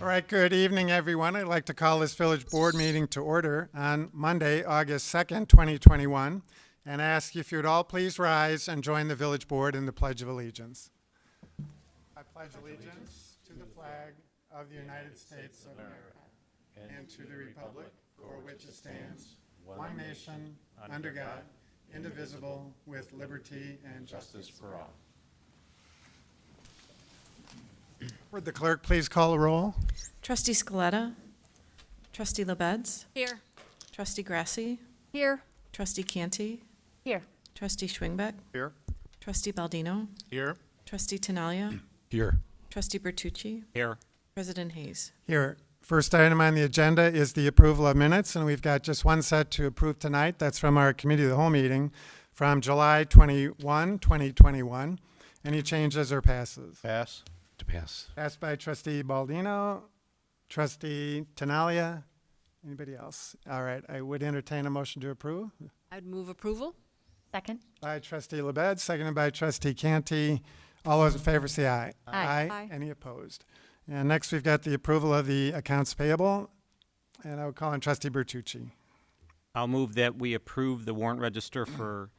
All right, good evening, everyone. I'd like to call this village board meeting to order on Monday, August 2nd, 2021, and ask if you would all please rise and join the village board in the Pledge of Allegiance. I pledge allegiance to the flag of the United States of America and to the republic for which it stands, one nation, under God, indivisible, with liberty and justice for all. Would the clerk please call a roll? Trustee Scaletta. Trustee LaBedz. Here. Trustee Grasse. Here. Trustee Canty. Here. Trustee Schwingbeck. Here. Trustee Baldino. Here. Trustee TINAGLIA. Here. Trustee Bertucci. Here. President Hayes. Here. First item on the agenda is the approval of minutes, and we've got just one set to approve tonight. That's from our committee of the whole meeting from July 21, 2021. Any changes or passes? Pass. To pass. Passed by Trustee Baldino, Trustee TINAGLIA. Anybody else? All right, I would entertain a motion to approve. I'd move approval. Second. By Trustee LaBedz, seconded by Trustee Canty. All those in favor say aye. Aye. Aye. Any opposed? And next we've got the approval of the accounts payable. And I would call on Trustee Bertucci. I'll move that we approve the warrant register for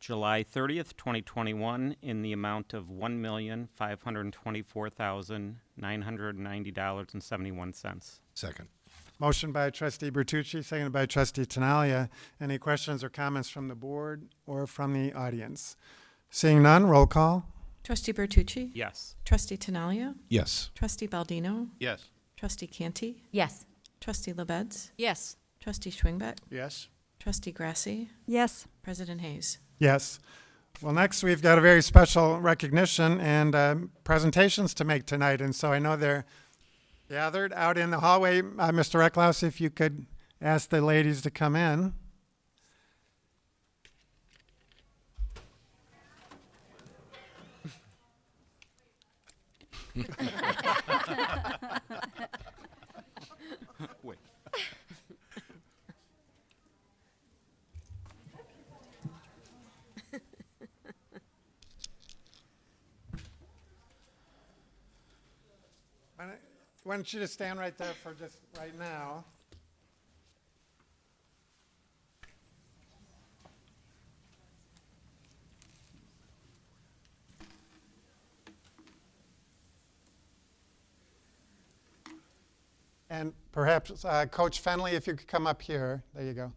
July 30th, 2021 in the amount of $1,524,990.71. Second. Motion by Trustee Bertucci, seconded by Trustee TINAGLIA. Any questions or comments from the board or from the audience? Seeing none, roll call. Trustee Bertucci. Yes. Trustee TINAGLIA. Yes. Trustee Baldino. Yes. Trustee Canty. Yes. Trustee LaBedz. Yes. Trustee Schwingbeck. Yes. Trustee Grasse. Yes. President Hayes. Yes. Well, next we've got a very special recognition and presentations to make tonight. And so I know they're gathered out in the hallway. Mr. RECKLAUS, if you could ask the ladies to come in. Wait. Why don't you just stand right there for just right now? And perhaps Coach Fenley, if you could come up here. There you go.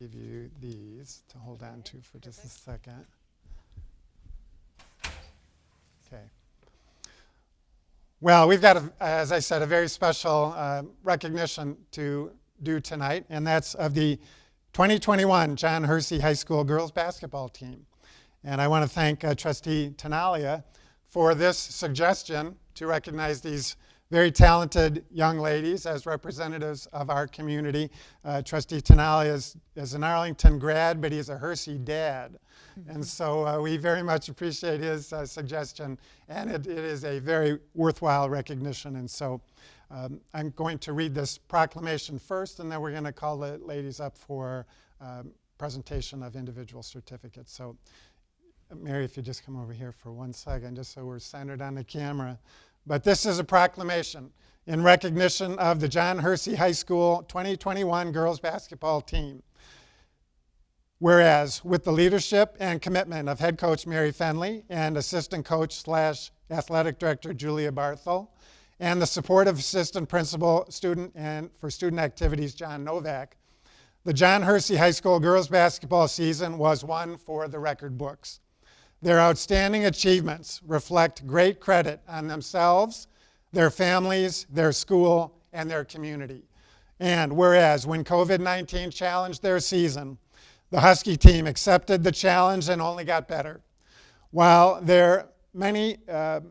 Give you these to hold on to for just a second. Okay. Well, we've got, as I said, a very special recognition to do tonight, and that's of the 2021 John Hersey High School girls basketball team. And I want to thank Trustee TINAGLIA for this suggestion to recognize these very talented young ladies as representatives of our community. Trustee TINAGLIA is an Arlington grad, but he's a Hersey dad. And so we very much appreciate his suggestion, and it is a very worthwhile recognition. And so I'm going to read this proclamation first, and then we're going to call the ladies up for presentation of individual certificates. So Mary, if you just come over here for 1 second, just so we're centered on the camera. But this is a proclamation in recognition of the John Hersey High School 2021 girls basketball team. Whereas, with the leadership and commitment of head coach Mary Fenley and assistant coach / athletic director Julia Barthel, and the support of assistant principal for student activities John Novak, the John Hersey High School girls basketball season was one for the record books. Their outstanding achievements reflect great credit on themselves, their families, their school, and their community. And whereas when COVID-19 challenged their season, the Husky team accepted the challenge and only got better. While their many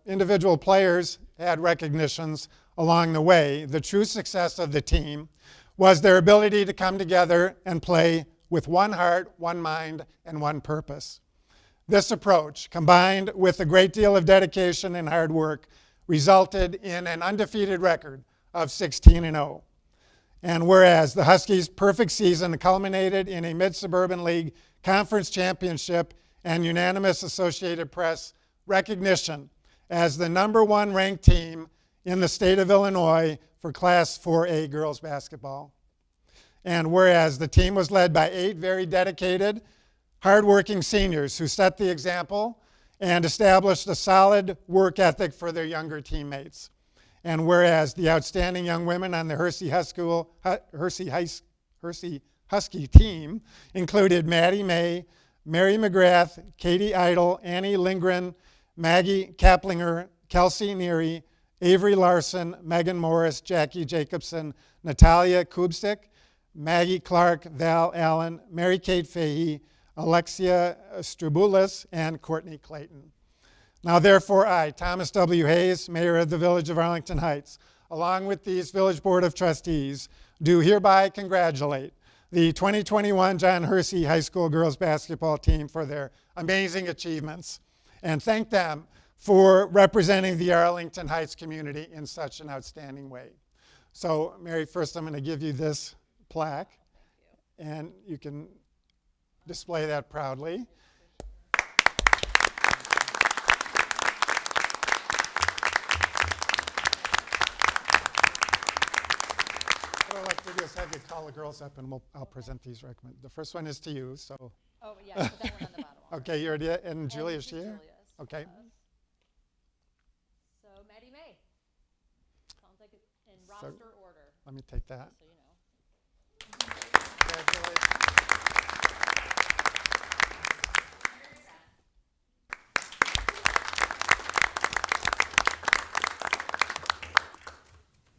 individual players had recognitions along the way, the true success of the team was their ability to come together and play with one heart, one mind, and one purpose. This approach, combined with a great deal of dedication and hard work, resulted in an undefeated record of 16-0. And whereas the Huskies' perfect season culminated in a Mid-Suburban League Conference Championship and unanimous Associated Press recognition as the #1 ranked team in the state of Illinois for Class 4A girls basketball. And whereas the team was led by 8 very dedicated, hardworking seniors who set the example and established a solid work ethic for their younger teammates. And whereas the outstanding young women on the Hersey Husky team included Maddie May, Mary McGrath, Katie Idle, Annie Lindgren, Maggie Kaplinger, Kelsey Neary, Avery Larson, Megan Morris, Jackie Jacobson, Natalia Kubsik, Maggie Clark, Val Allen, Mary Kate Fahey, Alexia Strabulis, and Courtney Clayton. Now therefore I, Thomas W. Hayes, Mayor of the Village of Arlington Heights, along with these Village Board of Trustees, do hereby congratulate the 2021 John Hersey High School girls basketball team for their amazing achievements and thank them for representing the Arlington Heights community in such an outstanding way. So Mary, first I'm going to give you this plaque and you can display that proudly. What I'd like to do is have you call the girls up and I'll present these recommendations. The first one is to you, so. Oh, yeah, put that one on the bottom. Okay, you're already, and Julia, is she here? Okay. So Maddie May. Sounds like it's in So- roster order, Let me take that. so you know. Congratulations.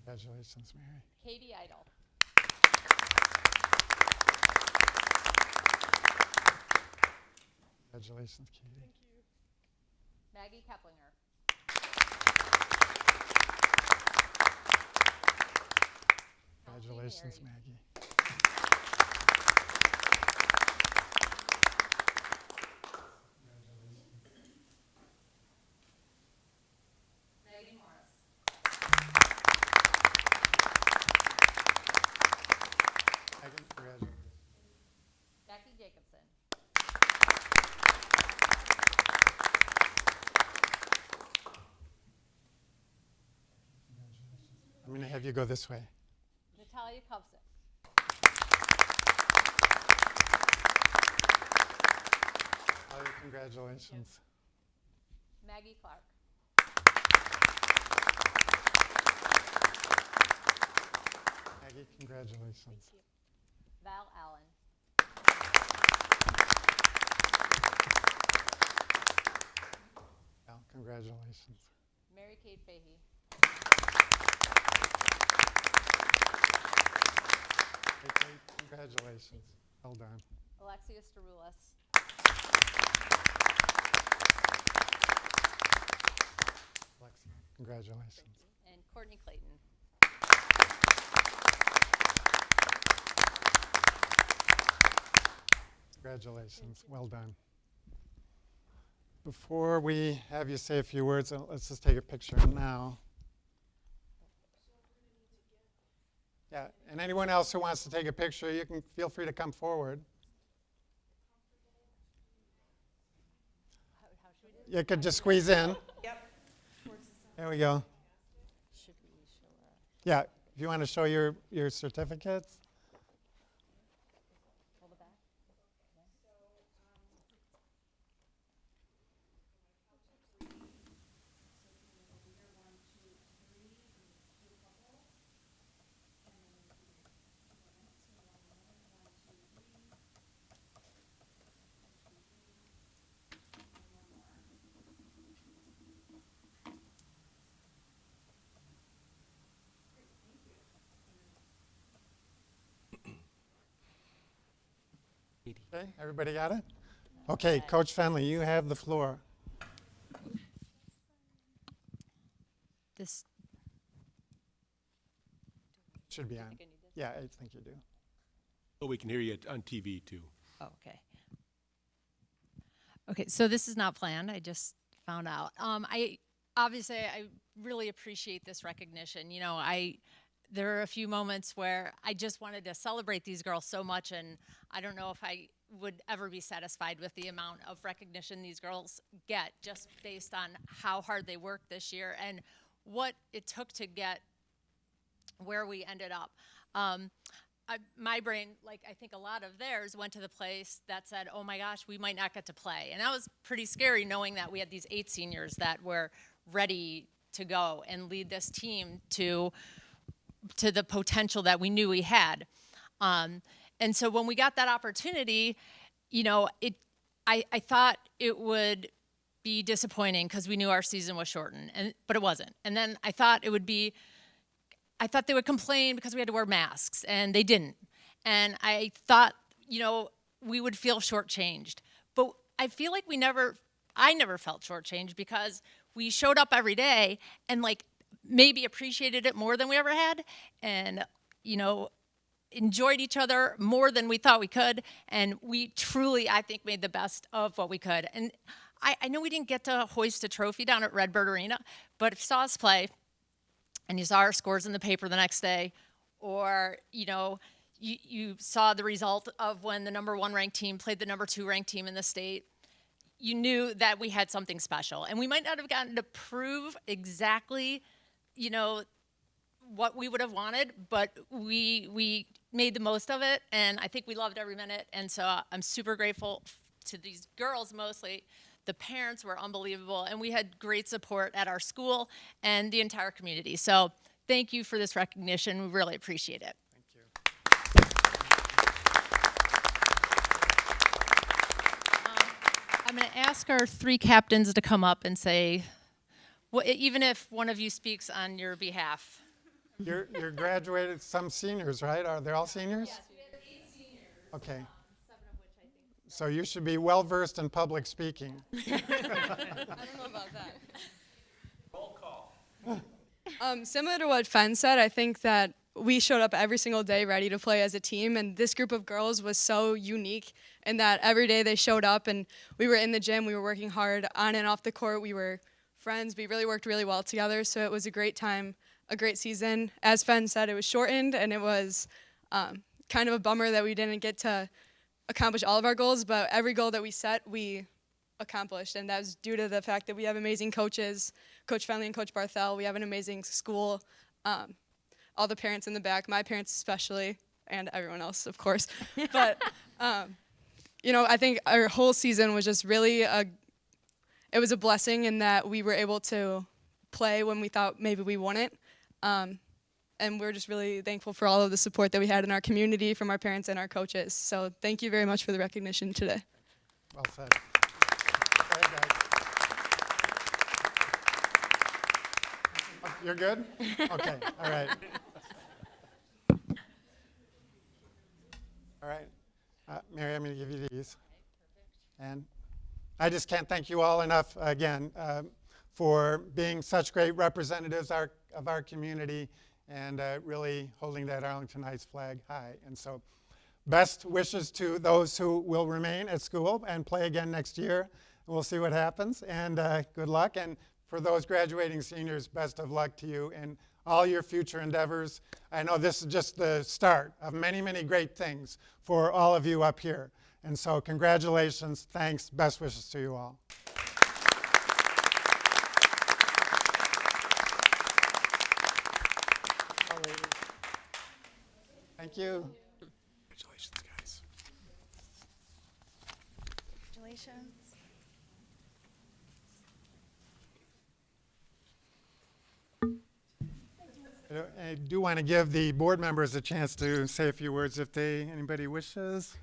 Congratulations, Mary. Katie Idle. Congratulations, Katie. Maggie Kaplinger. Congratulations, Mary. Maggie. Maggie Morris. Megan, congratulations. Jackie Jacobson. I'm going to have you go this way. Natalia Kubsik. Congratulations. Maggie Clark. Maggie, congratulations. Val Allen. Al, congratulations. Mary Kate Fahey. Hey, Kate, congratulations. Well done. Alexia Staroulis. Alexia, congratulations. And Courtney Clayton. Congratulations. Well done. Before we have you say a few words, let's just take a picture now. Yeah, and anyone else who wants to take a picture, you can feel free to come forward. How should we do You could just squeeze in. Yep. There we go. it? Should we show Yeah, if you want to show your certificates. hold it back? Okay, everybody got it? Okay, Coach Fenley, you have the floor. This. Should be on. think I need this? Yeah, I think you do. Oh, we can hear you on TV too. Oh, okay. Okay, so this is not planned. I just found out. I really appreciate this recognition. You know, there are a few moments where I just wanted to celebrate these girls so much, and I don't know if I would ever be satisfied with the amount of recognition these girls get just based on how hard they worked this year and what it took to get where we ended up. My brain, like I think a lot of theirs, went to the place that said, oh my gosh, we might not get to play. And that was pretty scary, knowing that we had these 8 seniors that were ready to go and lead this team to the potential that we knew we had. And so when we got that opportunity, you know, I thought it would be disappointing because we knew our season was shortened, but it wasn't. And then I thought they would complain because we had to wear masks, and they didn't. And I thought, you know, we would feel shortchanged. But I feel like I never felt shortchanged because we showed up every day and like maybe appreciated it more than we ever had, and, you know, enjoyed each other more than we thought we could. And we truly, I think, made the best of what we could. And I know we didn't get to hoist a trophy down at Redbird Arena, but if you saw us play, and you saw our scores in the paper the next day, or, you know, you saw the result of when the #1 ranked team played the #2 ranked team in the state, you knew that we had something special. And we might not have gotten to prove exactly, you know, what we would have wanted, but we made the most of it, and I think we loved every minute. And so I'm super grateful to these girls mostly. The parents were unbelievable, and we had great support at our school and the entire community. So thank you for this recognition. We really appreciate it. Thank you. I'm going to ask our 3 captains to come up and say, well, even if one of you speaks on your behalf. You're graduated, some seniors, right? Are they all seniors? Yes, we have 8 seniors. Okay. 7 of which I think. So you should be well versed in public speaking. I don't know about that. Roll call. Similar to what Fenn said, I think that we showed up every single day ready to play as a team, and this group of girls was so unique in that every day they showed up, and we were in the gym, we were working hard on and off the court, we were friends, we really worked really well together, so it was a great time, a great season. As Fenn said, it was shortened, and it was kind of a bummer that we didn't get to accomplish all of our goals, but every goal that we set, we accomplished, and that was due to the fact that we have amazing coaches, Coach Fenley and Coach Barthel. We have an amazing school, all the parents in the back, my parents especially, and everyone else, of course. But, you know, I think our whole season was just really it was a blessing in that we were able to play when we thought maybe we wouldn't. And we're just really thankful for all of the support that we had in our community from our parents and our coaches. So thank you very much for the recognition today. Well said. Go ahead, guys. You're good? Okay, all right. All right. Mary, I'm going to give you these. And I just can't thank you all enough again for being such great representatives of our community and really holding that Arlington Heights flag high. And so best wishes to those who will remain at school and play again next year. We'll see what happens, and good luck. And for those graduating seniors, best of luck to you in all your future endeavors. I know this is just the start of many, many great things for all of you up here. And so congratulations, thanks, best wishes to you all. Thank you. Congratulations, guys. Congratulations. I do want to give the board members a chance to say a few words if anybody wishes.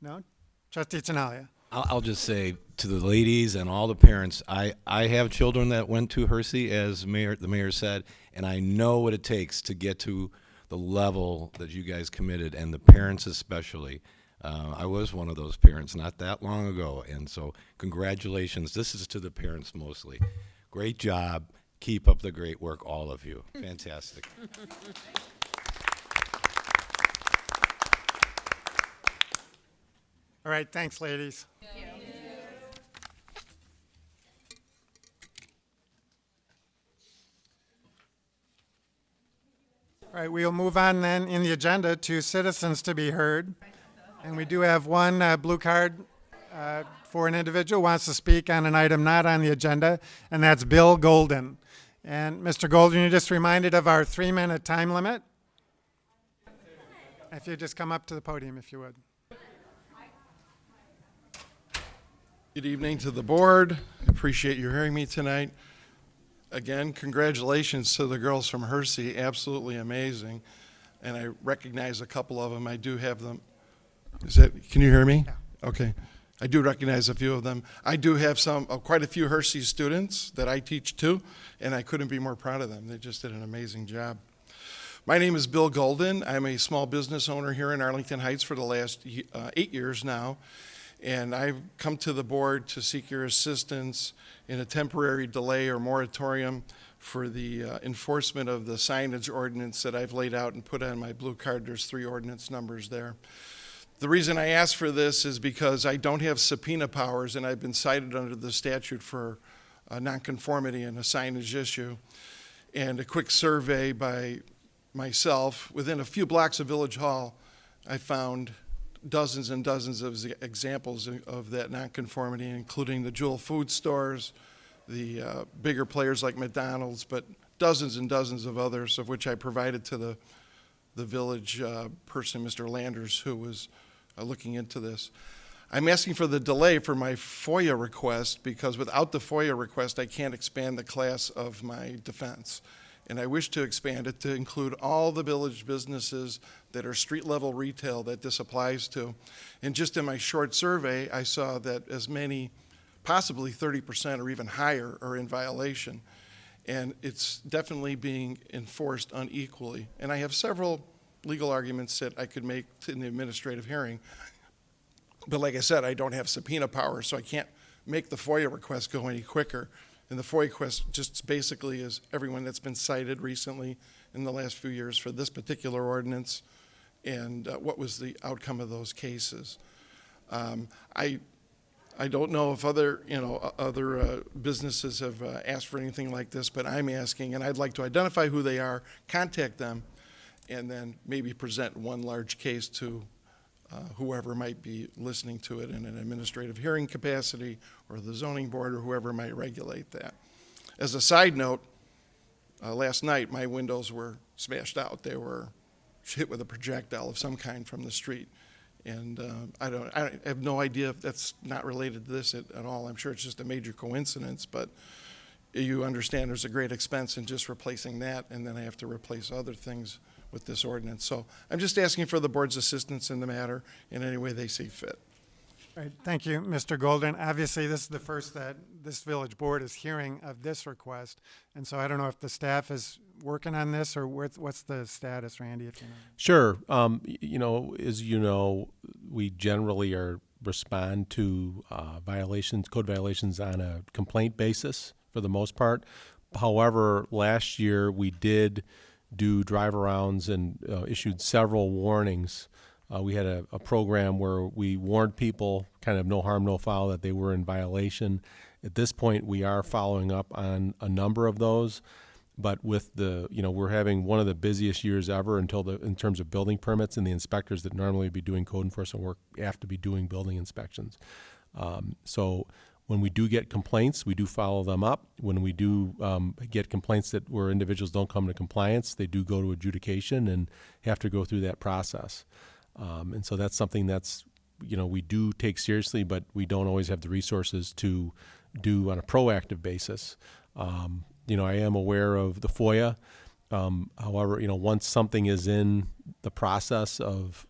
No? Trustee TINAGLIA. I'll just say to the ladies and all the parents, I have children that went to Hersey, as the mayor said, and I know what it takes to get to the level that you guys committed, and the parents especially. I was one of those parents not that long ago, and so congratulations. This is to the parents mostly. Great job. Keep up the great work, all of you. Fantastic. All right, thanks, ladies. All right, we'll move on then in the agenda to citizens to be heard. And we do have one blue card for an individual who wants to speak on an item not on the agenda, and that's Bill Golden. And Mr. Golden, you're just reminded of our 3-minute time limit. If you just come up to the podium, if you would. Good evening to the board. I appreciate you hearing me tonight. Again, congratulations to the girls from Hersey. Absolutely amazing. And I recognize a couple of them. I do have them. Can you hear me? Yeah. Okay. I do recognize a few of them. I do have quite a few Hersey students that I teach too, and I couldn't be more proud of them. They just did an amazing job. My name is Bill Golden. I'm a small business owner here in Arlington Heights for the last 8 years now. And I've come to the board to seek your assistance in a temporary delay or moratorium for the enforcement of the signage ordinance that I've laid out and put on my blue card. There's 3 ordinance numbers there. The reason I asked for this is because I don't have subpoena powers, and I've been cited under the statute for nonconformity in a signage issue. And a quick survey by myself, within a few blocks of Village Hall, I found dozens and dozens of examples of that nonconformity, including the Jewel food stores, the bigger players like McDonald's, but dozens and dozens of others, of which I provided to the village person, Mr. Landers, who was looking into this. I'm asking for the delay for my FOIA request because without the FOIA request, I can't expand the class of my defense. And I wish to expand it to include all the village businesses that are street-level retail that this applies to. And just in my short survey, I saw that as many, possibly 30% or even higher, are in violation. And it's definitely being enforced unequally. And I have several legal arguments that I could make in the administrative hearing. But like I said, I don't have subpoena power, so I can't make the FOIA request go any quicker. And the FOIA request just basically is everyone that's been cited recently in the last few years for this particular ordinance and what was the outcome of those cases. I don't know if other businesses have asked for anything like this, but I'm asking, and I'd like to identify who they are, contact them, and then maybe present one large case to whoever might be listening to it in an administrative hearing capacity or the zoning board or whoever might regulate that. As a side note, last night my windows were smashed out. They were hit with a projectile of some kind from the street. And I have no idea if that's not related to this at all. I'm sure it's just a major coincidence, but you understand there's a great expense in just replacing that, and then I have to replace other things with this ordinance. So I'm just asking for the board's assistance in the matter in any way they see fit. All right, thank you, Mr. Golden. Obviously, this is the first that this village board is hearing of this request, and so I don't know if the staff is working on this or what's the status, Randy, if you know. Sure. As you know, we generally respond to code violations on a complaint basis for the most part. However, last year we did do drive-arounds and issued several warnings. We had a program where we warned people, kind of no harm, no foul, that they were in violation. At this point, we are following up on a number of those, but with we're having one of the busiest years ever in terms of building permits, and the inspectors that normally would be doing code enforcement work have to be doing building inspections. So when we do get complaints, we do follow them up. When we do get complaints where individuals don't come to compliance, they do go to adjudication and have to go through that process. And so that's something that's, we do take seriously, but we don't always have the resources to do on a proactive basis. I am aware of the FOIA. However, once something is in the process of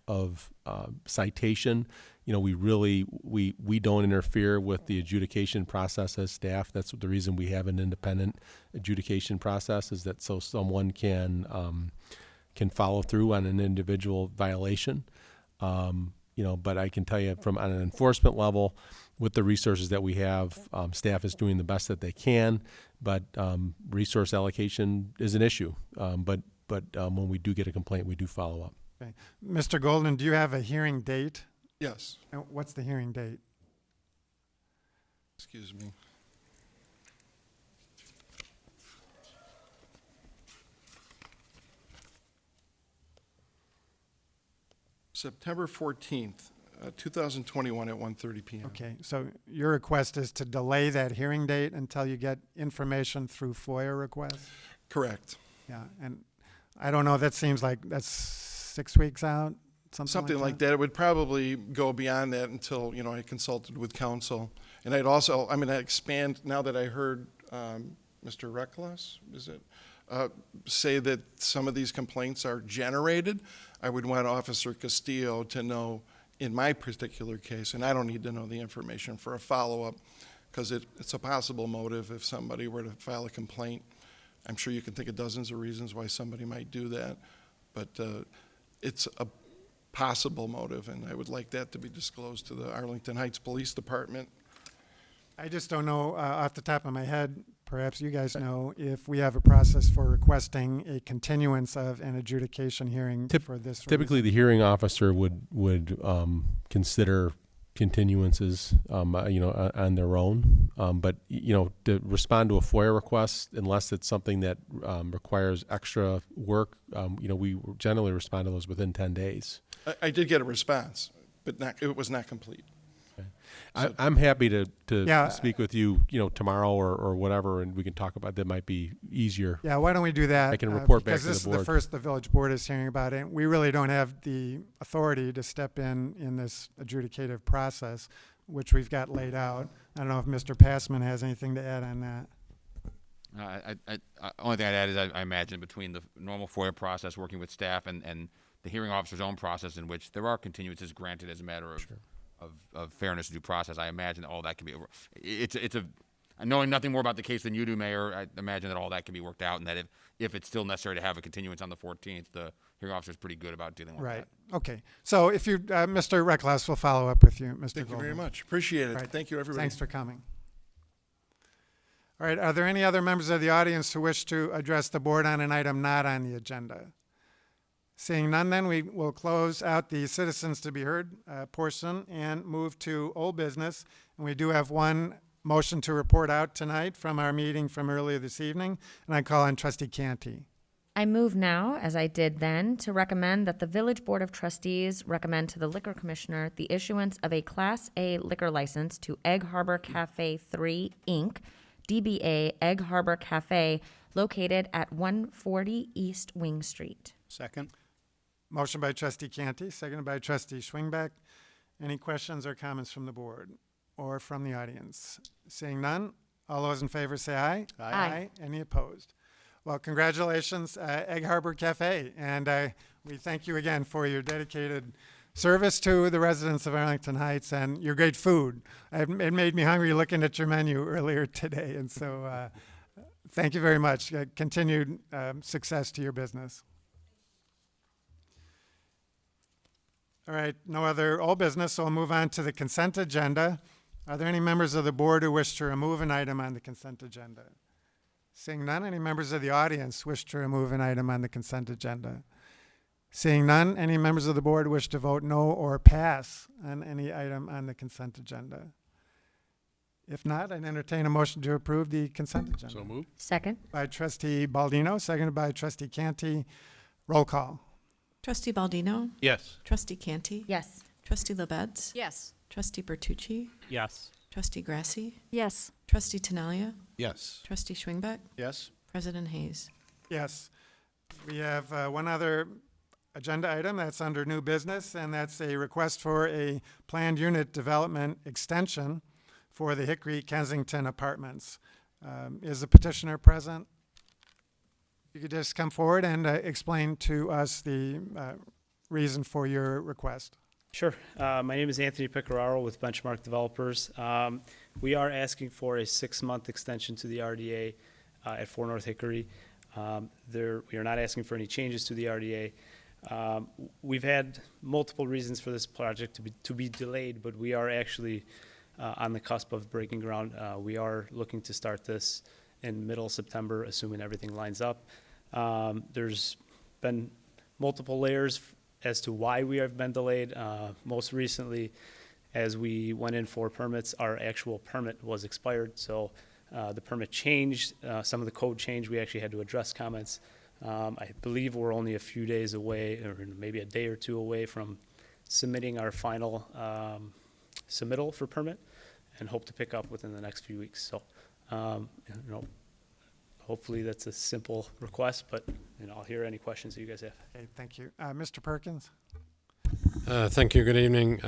citation, we don't interfere with the adjudication process as staff. That's the reason we have an independent adjudication process, is that so someone can follow through on an individual violation. But I can tell you on an enforcement level, with the resources that we have, staff is doing the best that they can, but resource allocation is an issue. But when we do get a complaint, we do follow up. Okay. Mr. Golden, do you have a hearing date? Yes. And what's the hearing date? Excuse me. September 14th. 2021 at 1:30 p.m. Okay, so your request is to delay that hearing date until you get information through FOIA requests? Correct. Yeah, and I don't know, that seems like that's 6 weeks out, Something like that. It would probably go beyond that until, I consulted with counsel. And I'd also, I expand, now that I heard Mr. RECKLAUS, is it, say that some of these complaints are generated, I would want Officer Castillo to know in my particular case, and I don't need to know the information for a follow-up, because it's a possible motive if somebody were to file a complaint. I'm sure you can think of dozens of reasons why somebody might do that, but it's a possible motive, and I would like that to be disclosed to the Arlington Heights Police Department. I just don't know off the top of my head, perhaps you guys know, if we have a process for requesting a continuance of an adjudication hearing for this Typically, reason. the hearing officer would consider continuances, on their own. But to respond to a FOIA request, unless it's something that requires extra work, we generally respond to those within 10 days. I did get a response, but it was not complete. I'm happy to Yeah. speak with you, tomorrow or whatever, and we can talk about that. Might be easier. Yeah, why don't we do that? I can report back because to the this is board. the first the village board is hearing about it. We really don't have the authority to step in this adjudicative process, which we've got laid out. I don't know if Mr. Passman has anything to add on that. Only thing I'd add is I imagine between the normal FOIA process, working with staff, and the hearing officer's own process, in which there are continuances granted as a matter of fairness and due process, I imagine all that can be. Knowing nothing more about the case than you do, Mayor, I imagine that all that can be worked out, and that if it's still necessary to have a continuance on the 14th, the hearing officer is pretty good about dealing with Right. that. Okay. So if you, Mr. RECKLAUS will follow up with you, Mr. Thank you very Goldman. much. Appreciate it. All right. Thank you, everybody. Thanks for coming. All right. Are there any other members of the audience who wish to address the board on an item not on the agenda? Seeing none, then we will close out the citizens to be heard portion and move to old business. And we do have one motion to report out tonight from our meeting from earlier this evening, and I call on Trustee Canty. I move now, as I did then, to recommend that the Village Board of Trustees recommend to the Liquor Commissioner the issuance of a Class A liquor license to Egg Harbor Cafe 3, Inc., DBA Egg Harbor Cafe, located at 140 East Wing Street. Second. Motion by Trustee Canty, seconded by Trustee Schwingbeck. Any questions or comments from the board or from the audience? Seeing none, all those in favor say aye. Aye. Any opposed? Well, congratulations, Egg Harbor Cafe, and we thank you again for your dedicated service to the residents of Arlington Heights and your great food. It made me hungry looking at your menu earlier today, and so thank you very much. Continued success to your business. All right, no other old business, so we'll move on to the consent agenda. Are there any members of the board who wish to remove an item on the consent agenda? Seeing none, any members of the audience wish to remove an item on the consent agenda? Seeing none, any members of the board wish to vote no or pass on any item on the consent agenda? If not, I'd entertain a motion to approve the consent agenda. So moved. Second. By Trustee Baldino, seconded by Trustee Canty. Roll call. Trustee Baldino? Yes. Trustee Canty? Yes. Trustee LaBedz? Yes. Trustee Bertucci? Yes. Trustee Grasse? Yes. Trustee TINAGLIA? Yes. Trustee Schwingbeck? Yes. President Hayes? Yes. We have one other agenda item that's under new business, and that's a request for a planned unit development extension for the Hickory Kensington Apartments. Is the petitioner present? You could just come forward and explain to us the reason for your request. Sure. My name is Anthony Pecoraro with Benchmark Developers. We are asking for a 6-month extension to the RDA at 4 North Hickory. We are not asking for any changes to the RDA. We've had multiple reasons for this project to be delayed, but we are actually on the cusp of breaking ground. We are looking to start this in middle September, assuming everything lines up. There's been multiple layers as to why we have been delayed. Most recently, as we went in for permits, our actual permit was expired, so the permit changed. Some of the code changed. We actually had to address comments. I believe we're only a few days away, or maybe a day or two away from submitting our final submittal for permit and hope to pick up within the next few weeks. So, you know, hopefully that's a simple request, but, you know, I'll hear any questions that you guys have. Okay, thank you. Mr. Perkins? Thank you. Good evening.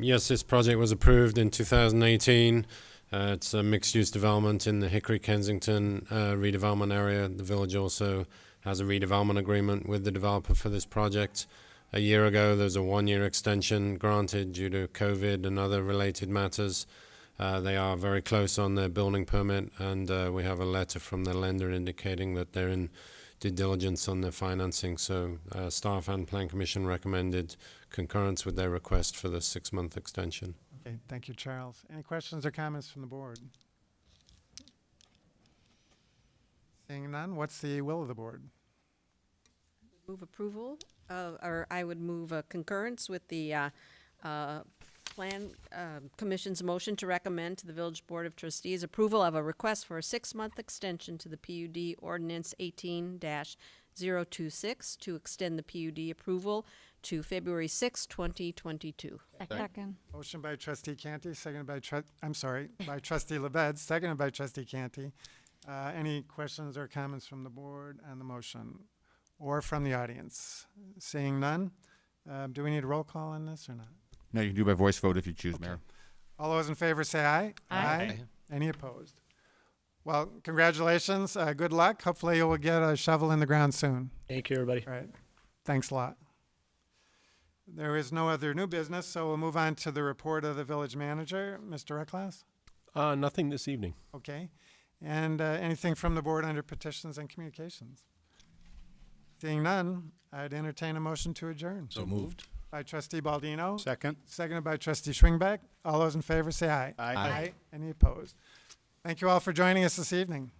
Yes, this project was approved in 2018. It's a mixed-use development in the Hickory-Kensington redevelopment area. The village also has a redevelopment agreement with the developer for this project. A year ago, there was a one-year extension granted due to COVID and other related matters. They are very close on their building permit, and we have a letter from the lender indicating that they're in due diligence on their financing. So staff and Plan Commission recommended concurrence with their request for the 6-month extension. Okay, thank you, Charles. Any questions or comments from the board? Seeing none, what's the will of the board? Move approval, or I would move a concurrence with the Plan Commission's motion to recommend to the Village Board of Trustees approval of a request for a 6-month extension to the PUD Ordinance 18-026 to extend the PUD approval to February 6, 2022. Second. Motion by Trustee Canty, seconded by by Trustee LaBedz, seconded by Trustee Canty. Any questions or comments from the board on the motion or from the audience? Seeing none, do we need a roll call on this or not? No, you can do by voice vote if you choose, Mayor. All those in favor say aye. Aye. Any opposed? Well, congratulations. Good luck. Hopefully you will get a shovel in the ground soon. Thank you, everybody. All right. Thanks a lot. There is no other new business, so we'll move on to the report of the village manager. Mr. RECKLAUS? Nothing this evening. Okay. And anything from the board under petitions and communications? Seeing none, I'd entertain a motion to adjourn. So moved. By Trustee Baldino. Second. Seconded by Trustee Schwingbeck. All those in favor say aye. Aye. Any opposed? Thank you all for joining us this evening.